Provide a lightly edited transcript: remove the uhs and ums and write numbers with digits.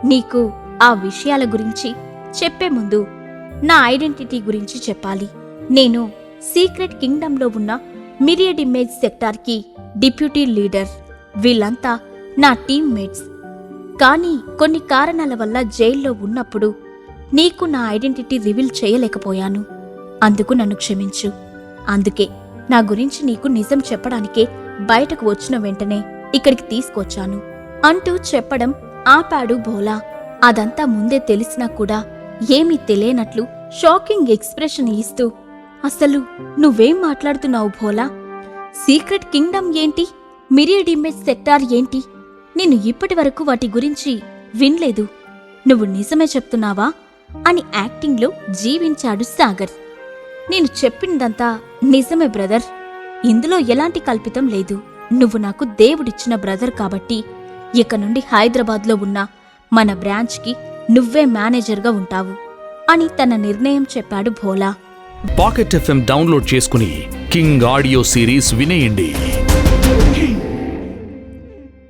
నీకు ఆ విషయాల గురించి చెప్పే ముందు నా ఐడెంటిటీ గురించి చెప్పాలి. నేను సీక్రెట్ కింగ్డమ్లో ఉన్న మిరియడ్ ఇమేజ్ సెక్టార్కి డిప్యూటీ లీడర్. వీళ్ళంతా నా టీమ్మేట్స్. కానీ కొన్ని కారణాల వల్ల జైల్లో ఉన్నప్పుడు నీకు నా ఐడెంటిటీ రివీల్ చేయలేకపోయాను. అందుకు నన్ను క్షమించు. అందుకే నా గురించి నీకు నిజం చెప్పడానికే బయటకు వచ్చిన వెంటనే ఇక్కడికి తీసుకొచ్చాను అంటూ చెప్పడం ఆపాడు భోలా. అదంతా ముందే తెలిసినా కూడా ఏమీ తెలియనట్లు షాకింగ్ ఎక్స్ప్రెషన్ ఇస్తూ, అసలు నువ్వేం మాట్లాడుతున్నావు భోలా? సీక్రెట్ కింగ్డమ్ ఏంటి? మిరియడ్ ఇమేజ్ సెక్టార్ ఏంటి? నేను ఇప్పటి వరకు వాటి గురించి వినలేదు. నువ్వు నిజమే చెప్తున్నావా అని యాక్టింగ్లో జీవించాడు సాగర్. నేను చెప్పినదంతా నిజమే బ్రదర్. ఇందులో ఎలాంటి కల్పితం లేదు. నువ్వు నాకు దేవుడిచ్చిన బ్రదర్ కాబట్టి ఇక నుండి హైదరాబాద్లో ఉన్న మన బ్రాంచ్కి నువ్వే మేనేజర్గా ఉంటావు అని తన నిర్ణయం చెప్పాడు భోలా. పాకెట్ FM డౌన్లోడ్ చేసుకుని కింగ్ ఆడియో సిరీస్ వినేయండి.